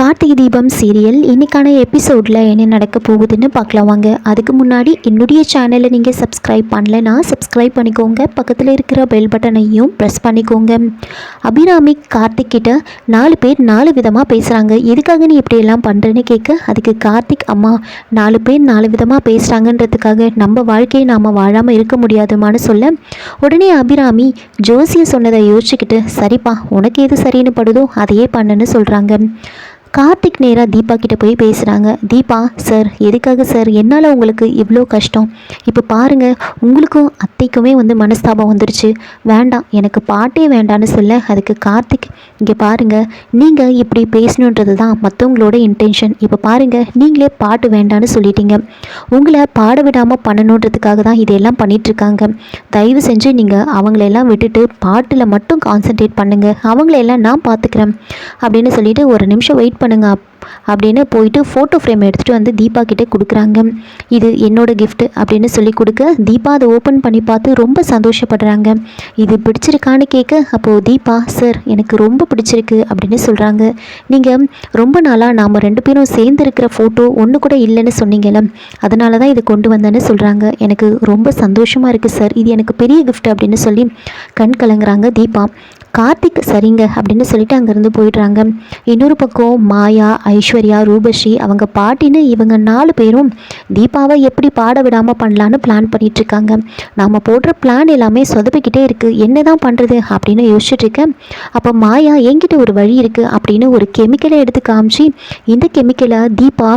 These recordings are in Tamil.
கார்த்திகை தீபம் சீரியல் இன்னைக்கான எபிசோடில் என்ன நடக்க போகுதுன்னு பார்க்கலாம் வாங்க. அதுக்கு முன்னாடி என்னுடைய சேனலை நீங்கள் சப்ஸ்கிரைப் பண்ணலைன்னா சப்ஸ்கிரைப் பண்ணிக்கோங்க. பக்கத்தில் இருக்கிற பெல் பட்டனையும் ப்ரெஸ் பண்ணிக்கோங்க. அபிராமி கார்த்திக் கிட்ட 4 பேர் 4 விதமாக பேசுகிறாங்க. எதுக்காக நீ இப்படியெல்லாம் பண்ணுறேன்னு கேட்க, அதுக்கு கார்த்திக் அம்மா 4 பேர் 4 விதமாக பேசுகிறாங்கன்றதுக்காக நம்ம வாழ்க்கையை நாம் வாழாமல் இருக்க முடியாதுமான்னு சொல்ல, உடனே அபிராமி ஜோசியை சொன்னதை யோசிச்சுக்கிட்டு சரிப்பா உனக்கு எது சரின்னு படுதோ அதையே பண்ணுன்னு சொல்கிறாங்க. கார்த்திக் நேராக தீபா கிட்ட போய் பேசுகிறாங்க. தீபா சார் எதுக்காக சார் என்னால் உங்களுக்கு இவ்வளோ கஷ்டம்? இப்போ பாருங்கள், உங்களுக்கும் அத்தைக்குமே மனஸ்தாபம் வந்துடுச்சு. வேண்டாம் எனக்கு பாட்டே வேண்டான்னு சொல்ல, அதுக்கு கார்த்திக் இங்கே பாருங்கள், நீங்கள் இப்படி பேசணுன்றது தான் மற்றவங்களோட இன்டென்ஷன். இப்போ பாருங்கள், நீங்களே பாட்டு வேண்டான்னு சொல்லிட்டீங்க. உங்களை பாட விடாமல் பண்ணணுன்றதுக்காக தான் இதையெல்லாம் பண்ணிகிட்ருக்காங்க. தயவு செஞ்சு நீங்கள் அவங்களெல்லாம் விட்டுட்டு பாட்டில் மட்டும் கான்சன்ட்ரேட் பண்ணுங்கள். அவங்களெல்லாம் நான் பார்த்துக்கிறேன் அப்படின்னு சொல்லிட்டு ஒரு நிமிஷம் வெயிட் பண்ணுங்க அப்படின்னு போயிட்டு ஃபோட்டோ ஃப்ரேம் எடுத்துகிட்டு வந்து தீபா கிட்டே கொடுக்குறாங்க. இது என்னோட கிஃப்ட் அப்படின்னு சொல்லி கொடுக்க, தீபா அதை ஓப்பன் பண்ணி பார்த்து ரொம்ப சந்தோஷப்படுறாங்க. இது பிடிச்சிருக்கான்னு கேட்க, அப்போது தீபா சார் எனக்கு ரொம்ப பிடிச்சிருக்கு அப்படின்னு சொல்கிறாங்க. நீங்கள் ரொம்ப நாளாக நாம் 2 பேரும் சேர்ந்து இருக்கிற ஃபோட்டோ ஒன்று கூட இல்லைன்னு சொன்னீங்கல்ல, அதனால தான் இதை கொண்டு வந்தேன்னு சொல்கிறாங்க. எனக்கு ரொம்ப சந்தோஷமாக இருக்குது சார், இது எனக்கு பெரிய கிஃப்ட் அப்படின்னு சொல்லி கண் கலங்குறாங்க தீபா. கார்த்திக் சரிங்க அப்படின்னு சொல்லிட்டு அங்கேருந்து போயிடுறாங்க. இன்னொரு பக்கம் மாயா, ஐஸ்வர்யா, ரூபஸ்ரீ அவங்க பாட்டின்னு இவங்க 4 பேரும் தீபாவை எப்படி பாட விடாமல் பண்ணலான்னு பிளான் பண்ணிகிட்ருக்காங்க. நாம் போடுற பிளான் எல்லாமே சொதப்பிக்கிட்டே இருக்குது, என்ன தான் பண்ணுறது அப்படின்னு யோசிச்சுட்ருக்கேன். அப்போ மாயா என்கிட்ட ஒரு வழி இருக்குது அப்படின்னு ஒரு கெமிக்கலை எடுத்து காமிச்சு, இந்த கெமிக்கலை தீபா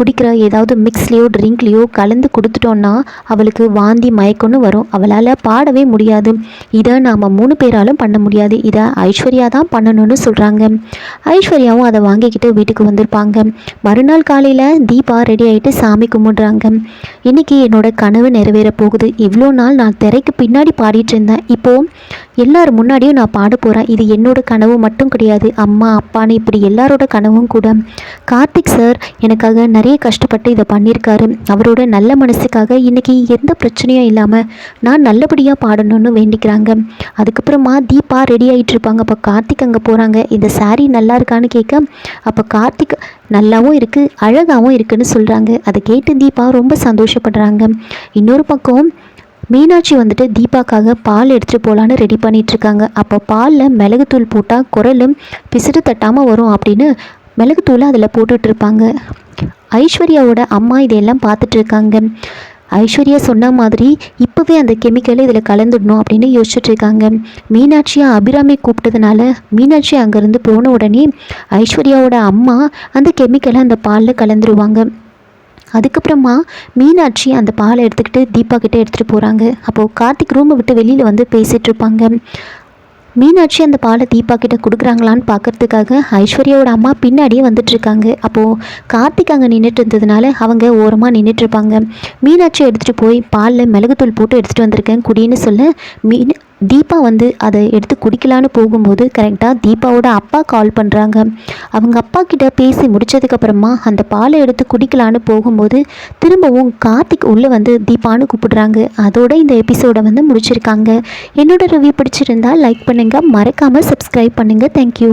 குடிக்கிற ஏதாவது மிக்ஸ்லேயோ ட்ரிங்க்லேயோ கலந்து கொடுத்துட்டோன்னா அவளுக்கு வாந்தி மயக்கம்னு வரும், அவளால் பாடவே முடியாது. இதை நாம் 3 பேராலும் பண்ண முடியாது, இதை ஐஸ்வர்யா தான் பண்ணணும்னு சொல்கிறாங்க. ஐஸ்வர்யாவும் அதை வாங்கிக்கிட்டு வீட்டுக்கு வந்திருப்பாங்க. மறுநாள் காலையில் தீபா ரெடி ஆகிட்டு சாமி கும்பிடுறாங்க. இன்றைக்கி என்னோட கனவு நிறைவேற போகுது. இவ்வளோ நாள் நான் திரைக்கு பின்னாடி பாடிட்டு இருந்தேன், இப்போது எல்லார் முன்னாடியும் நான் பாட போகிறேன். இது என்னோட கனவு மட்டும் கிடையாது, அம்மா அப்பான்னு இப்படி எல்லாரோட கனவும் கூட. கார்த்திக் சார் எனக்காக நிறைய கஷ்டப்பட்டு இதை பண்ணியிருக்காரு. அவரோட நல்ல மனசுக்காக இன்றைக்கி எந்த பிரச்சனையும் இல்லாமல் நான் நல்லபடியாக பாடணும்னு வேண்டிக்கிறாங்க. அதுக்கப்புறமா தீபா ரெடி ஆகிட்டு இருப்பாங்க. அப்போ கார்த்திக் அங்கே போகிறாங்க. இந்த சாரீ நல்லா இருக்கான்னு கேட்க, அப்போ கார்த்திக் நல்லாவும் இருக்குது அழகாகவும் இருக்குன்னு சொல்கிறாங்க. அதை கேட்டு தீபா ரொம்ப சந்தோஷப்படுறாங்க. இன்னொரு பக்கம் மீனாட்சி தீபாக்காக பால் எடுத்துகிட்டு போகலான்னு ரெடி பண்ணிகிட்ருக்காங்க. அப்போ பாலில் மிளகுத்தூள் போட்டால் குரலும் பிசுறு தட்டாமல் வரும் அப்படின்னு மிளகுத்தூளை அதில் போட்டுட்ருப்பாங்க. ஐஸ்வர்யாவோட அம்மா இதையெல்லாம் பார்த்துட்ருக்காங்க. ஐஸ்வர்யா சொன்ன மாதிரி இப்போவே அந்த கெமிக்கலை இதில் கலந்துடணும் அப்படின்னு யோசிச்சுட்ருக்காங்க. மீனாட்சியாக அபிராமி கூப்பிட்டதுனால மீனாட்சி அங்கேருந்து போன உடனே ஐஸ்வர்யாவோட அம்மா அந்த கெமிக்கலை அந்த பாலில் கலந்துருவாங்க. அதுக்கப்புறமா மீனாட்சி அந்த பாலை எடுத்துக்கிட்டு தீபா கிட்டே எடுத்துகிட்டு போகிறாங்க. அப்போது கார்த்திக் ரூமை விட்டு வெளியில் பேசிகிட்ருப்பாங்க. மீனாட்சி அந்த பாலை தீபா கிட்ட கொடுக்குறாங்களான்னு பார்க்கறதுக்காக ஐஸ்வர்யாவோட அம்மா பின்னாடியே வந்துட்டுருக்காங்க. அப்போது கார்த்திக் அங்கே நின்றுட்டு இருந்ததுனால அவங்க ஓரமாக நின்றுட்டுருப்பாங்க. மீனாட்சி எடுத்துகிட்டு போய் பாலில் மிளகுத்தூள் போட்டு எடுத்துகிட்டு வந்திருக்கேன் குடின்னு சொல்ல, தீபா அதை எடுத்து குடிக்கலான்னு போகும்போது கரெக்டாக தீபாவோட அப்பா கால் பண்ணுறாங்க. அவங்க அப்பா கிட்ட பேசி முடித்ததுக்கப்புறமா அந்த பாலை எடுத்து குடிக்கலான்னு போகும்போது திரும்பவும் கார்த்திக் உள்ளே தீபான்னு கூப்பிடுறாங்க. அதோட இந்த எபிசோடை முடிச்சிருக்காங்க. என்னோட ரிவ்யூ பிடிச்சிருந்தால் லைக் பண்ணுங்கள், மறக்காமல் சப்ஸ்கிரைப் பண்ணுங்கள். தேங்க்யூ.